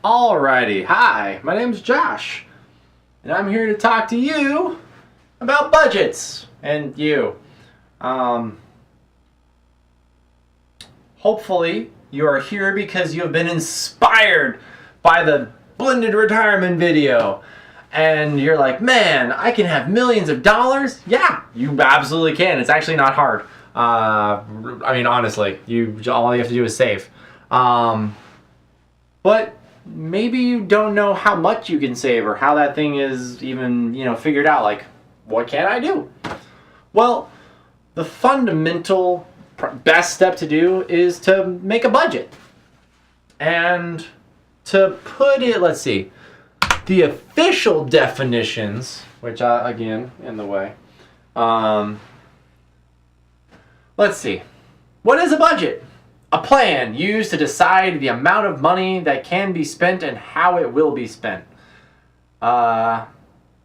Alrighty, hi, my name's Josh, and I'm here to talk to you about budgets and you. Um, Hopefully, you are here because you have been inspired by the blended retirement video. And you're like, man, I can have millions of dollars? Yeah, you absolutely can. It's actually not hard. Honestly, all you have to do is save. But maybe you don't know how much you can save or how that thing is even, figured out. Like, what can I do? Well, the fundamental best step to do is to make a budget. And to put it, let's see, the official definitions, which again, in the way. Let's see. What is a budget? A plan used to decide the amount of money that can be spent and how it will be spent. Yeah,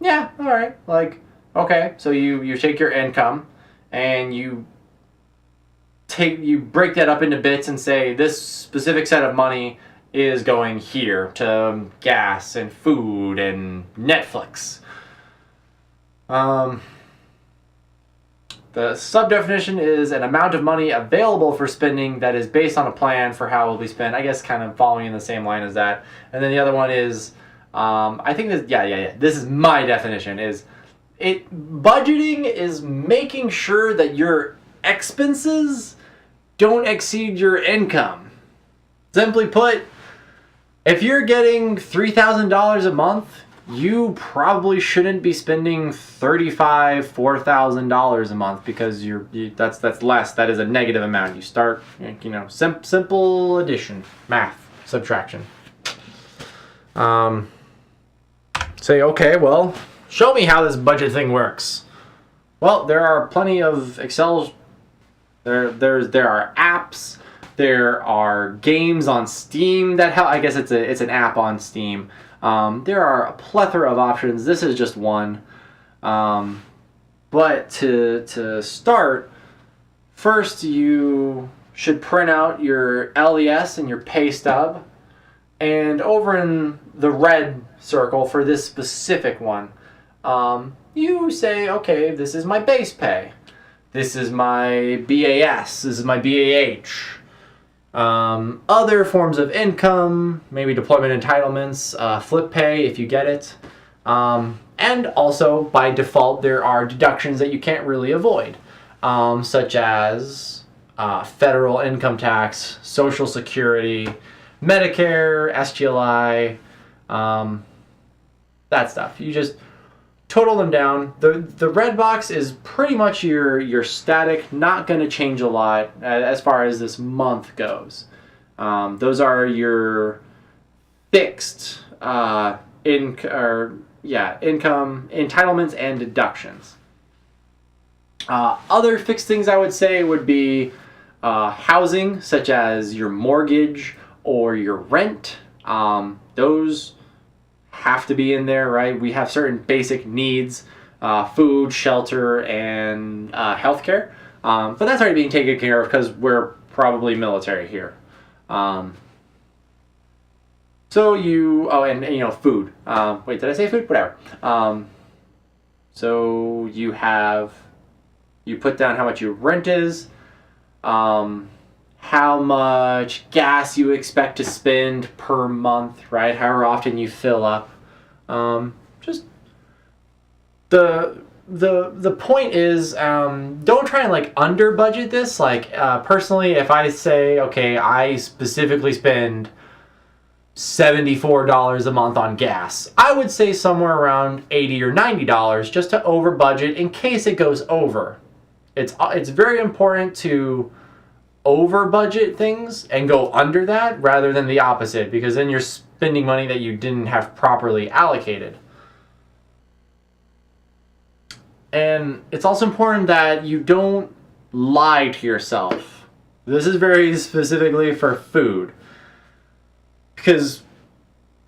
all right. Like, okay, so you take your income and you break that up into bits and say this specific set of money is going here to gas and food and Netflix. The subdefinition is an amount of money available for spending that is based on a plan for how it will be spent. I guess kind of following in the same line as that. And then the other one is, I think this, yeah. This is my definition. Budgeting is making sure that your expenses don't exceed your income. Simply put, if you're getting $3,000 a month, you probably shouldn't be spending $4,000 a month because that's less. That is a negative amount. You start, simple addition, math, subtraction. Say, okay, well, show me how this budget thing works. Well, there are plenty of Excel. There are apps. There are games on Steam that help. I guess it's an app on Steam. There are a plethora of options. This is just one. But to start, first you should print out your LES and your pay stub. And over in the red circle for this specific one, you say, okay, this is my base pay. This is my BAS. This is my BAH. Other forms of income, maybe deployment entitlements, flip pay if you get it. And also, by default, there are deductions that you can't really avoid, such as federal income tax, Social Security, Medicare, SGLI, that stuff. You just total them down. The red box is pretty much your static, not going to change a lot as far as this month goes. Those are your fixed income, entitlements, and deductions. Other fixed things I would say would be housing, such as your mortgage or your rent. Those have to be in there, right? We have certain basic needs, food, shelter, and healthcare. But that's already being taken care of because we're probably military here. Food. Wait, did I say food? Whatever. So you put down how much your rent is, how much gas you expect to spend per month, right? However often you fill up. Just the point is, don't try and under budget this. Personally, if I say, okay, I specifically spend $74 a month on gas, I would say somewhere around $80 or $90 just to over budget in case it goes over. It's very important to over budget things and go under that rather than the opposite, because then you're spending money that you didn't have properly allocated. And it's also important that you don't lie to yourself. This is very specifically for food, because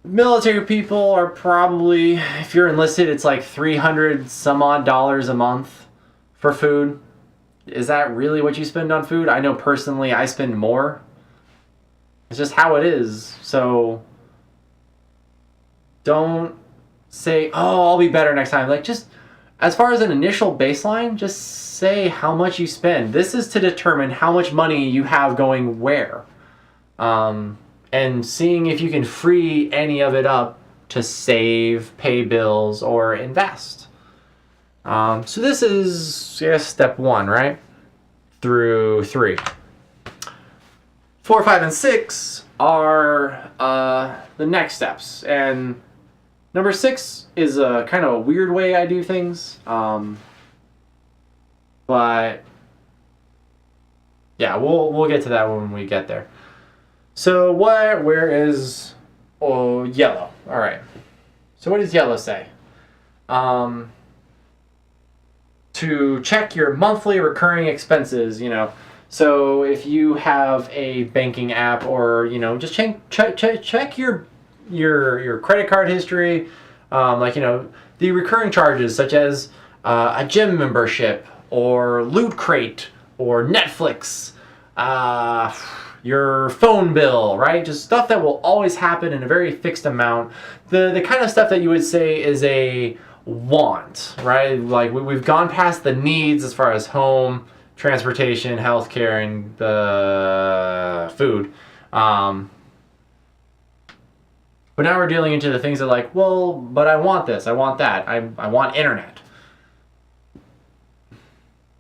military people are probably, if you're enlisted, it's like $300 some odd a month for food. Is that really what you spend on food? I know personally I spend more. It's just how it is. So Don't say, oh, I'll be better next time. Like, just as far as an initial baseline, just say how much you spend. This is to determine how much money you have going where. And seeing if you can free any of it up to save, pay bills, or invest. So this is, I guess, step 1, right? Through 3. 4, 5, and 6 are the next steps. And number 6 is a kind of a weird way I do things. But yeah, we'll get to that when we get there. So where is yellow? All right. So what does yellow say? To check your monthly recurring expenses, So if you have a banking app, or just check your credit card history, the recurring charges such as a gym membership or Loot Crate or Netflix, your phone bill, right? Just stuff that will always happen in a very fixed amount. The kind of stuff that you would say is a want, right? Like we've gone past the needs as far as home, transportation, healthcare, and food. But now we're dealing into the things that but I want this, I want that, I want internet.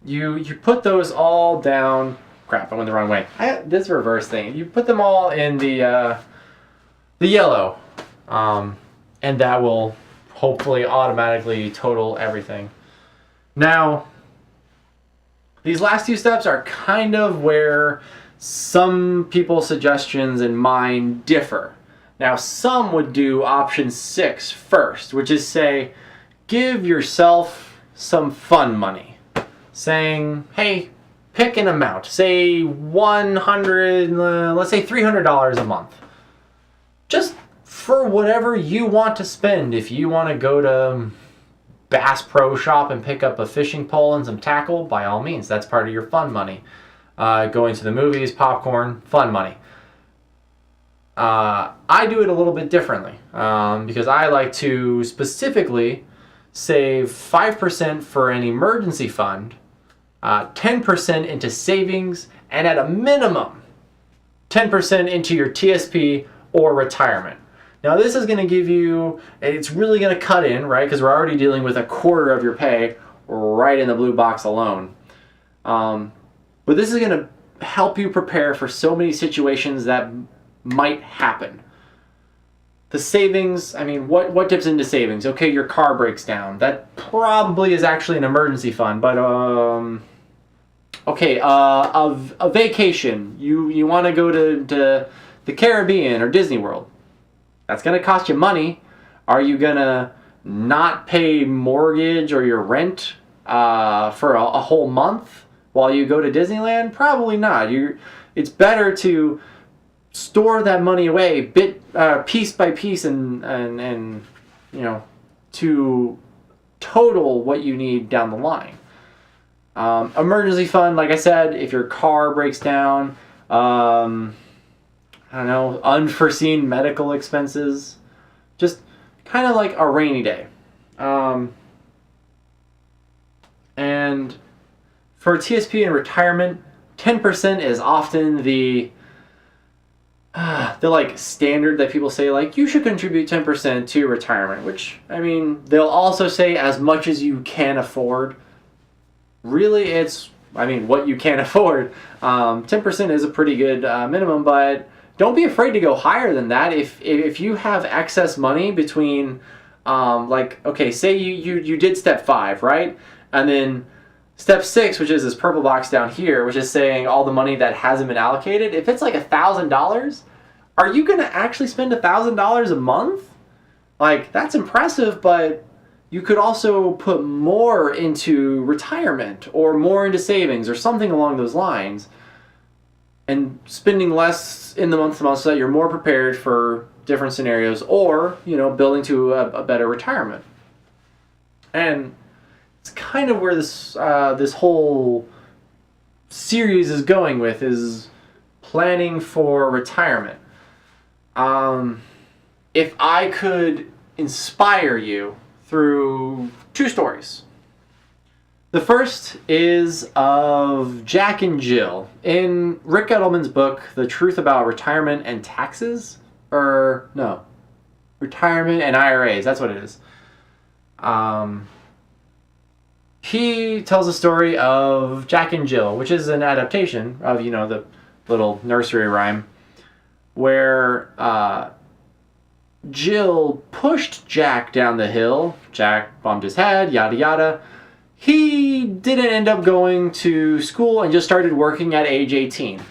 You put those all down. Crap, I went the wrong way. This reverse thing. You put them all in the yellow, and that will hopefully automatically total everything. Now, these last 2 steps are kind of where some people's suggestions and mine differ. Now, some would do option 6 first, which is say, give yourself some fun money. Saying, hey, pick an amount. Say let's say $300 a month. Just for whatever you want to spend. If you want to go to Bass Pro Shop and pick up a fishing pole and some tackle, by all means, that's part of your fun money. Going to the movies, popcorn, fun money. I do it a little bit differently because I like to specifically save 5% for an emergency fund, 10% into savings, and at a minimum, 10% into your TSP or retirement. Now this is going to give you, it's really going to cut in, right? Because we're already dealing with a quarter of your pay right in the blue box alone. But this is going to help you prepare for so many situations that might happen. The savings, what dips into savings? Okay, your car breaks down. That probably is actually an emergency fund, but okay, a vacation. You want to go to the Caribbean or Disney World. That's going to cost you money. Are you going to not pay mortgage or your rent for a whole month while you go to Disneyland? Probably not. It's better to store that money away piece by piece and to total what you need down the line. Emergency fund, like I said, if your car breaks down, unforeseen medical expenses, just kind of like a rainy day. And for TSP and retirement, 10% is often the standard that people say, you should contribute 10% to your retirement, which, they'll also say as much as you can afford. Really, it's, what you can afford. 10% is a pretty good minimum, but don't be afraid to go higher than that. If you have excess money between, say you did step 5, right? And then step 6, which is this purple box down here, which is saying all the money that hasn't been allocated. If it's $1,000, are you going to actually spend $1,000 a month? That's impressive, but you could also put more into retirement or more into savings or something along those lines, and spending less in the month to month so that you're more prepared for different scenarios, or building to a better retirement. And it's kind of where this whole series is going with, is planning for retirement. If I could inspire you through two stories. The first is of Jack and Jill. In Rick Edelman's book, The Truth About Retirement and Taxes, or no, Retirement and IRAs, that's what it is. He tells a story of Jack and Jill, which is an adaptation of, the little nursery rhyme, where Jill pushed Jack down the hill. Jack bumped his head, yada yada. He didn't end up going to school and just started working at age 18.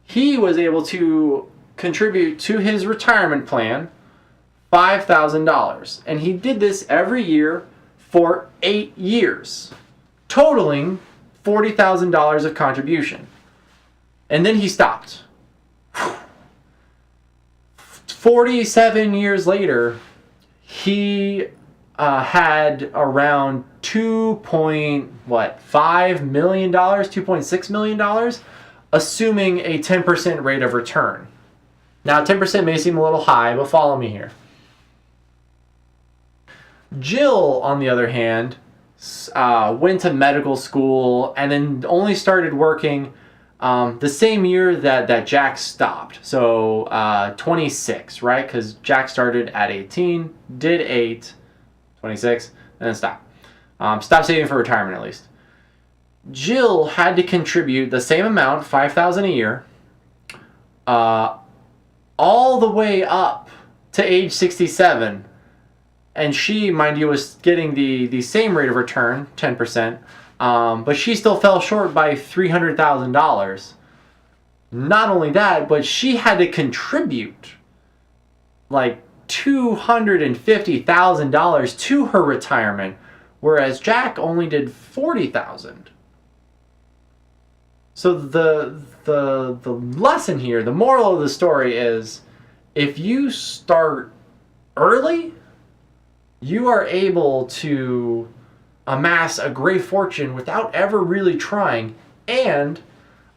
He was able to contribute to his retirement plan $5,000. And he did this every year for 8 years, totaling $40,000 of contribution. And then he stopped. 47 years later, he had around $2.5 million, $2.6 million, assuming a 10% rate of return. Now, 10% may seem a little high, but follow me here. Jill, on the other hand, went to medical school and then only started working the same year that Jack stopped. So 26, right? Because Jack started at 18, did 8, 26, and then stopped. Stopped saving for retirement, at least. Jill had to contribute the same amount, $5,000 a year, all the way up to age 67. And she, mind you, was getting the same rate of return, 10%, but she still fell short by $300,000. Not only that, but she had to contribute like $250,000 to her retirement, whereas Jack only did $40,000. So the lesson here, the moral of the story is, if you start early, you are able to amass a great fortune without ever really trying. And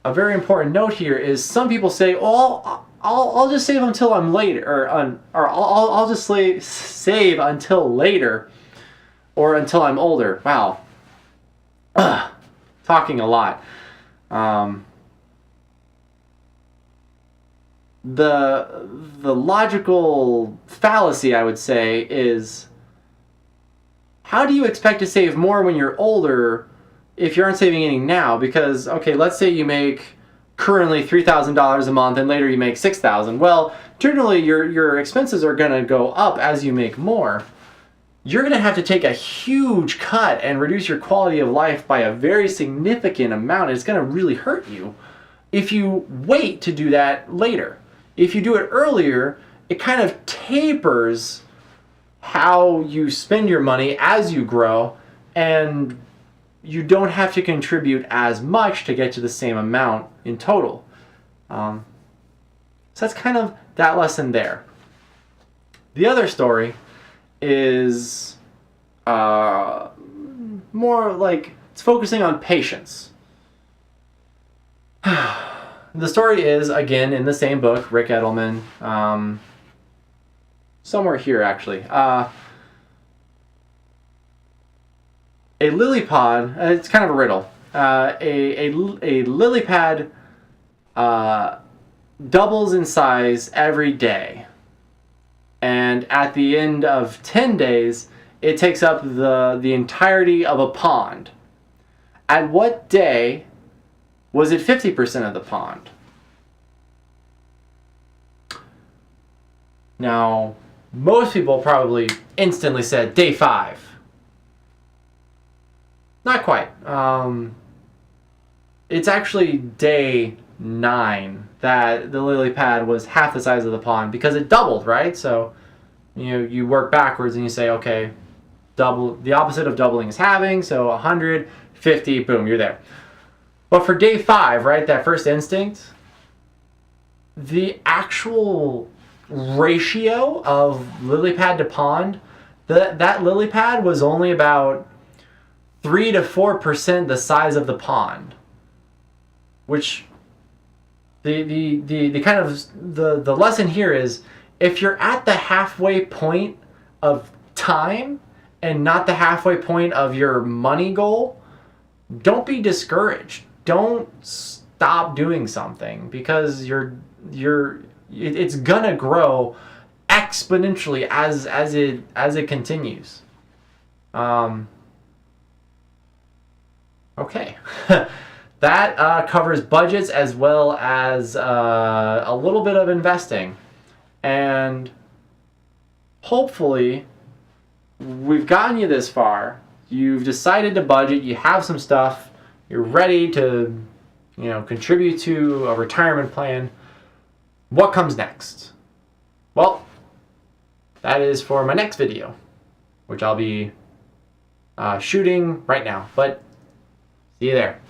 a very important note here is, some people say, "Oh, I'll just save until I'm later," or I'll just save until later, or until I'm older. Wow, talking a lot. The logical fallacy, I would say, is, how do you expect to save more when you're older if you aren't saving any now? Because, okay, let's say you make currently $3,000 a month and later you make $6,000. Well, generally your expenses are going to go up as you make more. You're going to have to take a huge cut and reduce your quality of life by a very significant amount. It's going to really hurt you if you wait to do that later. If you do it earlier, it kind of tapers how you spend your money as you grow, and you don't have to contribute as much to get to the same amount in total. So that's kind of that lesson there. The other story is more like, it's focusing on patience. The story is, again, in the same book, Rick Edelman, somewhere here actually. A lily pad, it's kind of a riddle. A lily pad doubles in size every day. And at the end of 10 days, it takes up the entirety of a pond. At what day was it 50% of the pond? Now, most people probably instantly said day 5. Not quite. It's actually day 9 that the lily pad was half the size of the pond, because it doubled, right? So, you work backwards and you say, okay, double, the opposite of doubling is halving, so 150, boom, you're there. But for day 5, right, that first instinct, the actual ratio of lily pad to pond, that lily pad was only about 3 to 4% the size of the pond, which the kind of the lesson here is, if you're at the halfway point of time and not the halfway point of your money goal, don't be discouraged. Don't stop doing something, because it's gonna grow exponentially as it continues. Okay. That covers budgets as well as a little bit of investing. And hopefully we've gotten you this far. You've decided to budget, you have some stuff, you're ready to, contribute to a retirement plan. What comes next? Well, that is for my next video, which I'll be shooting right now. But see you there.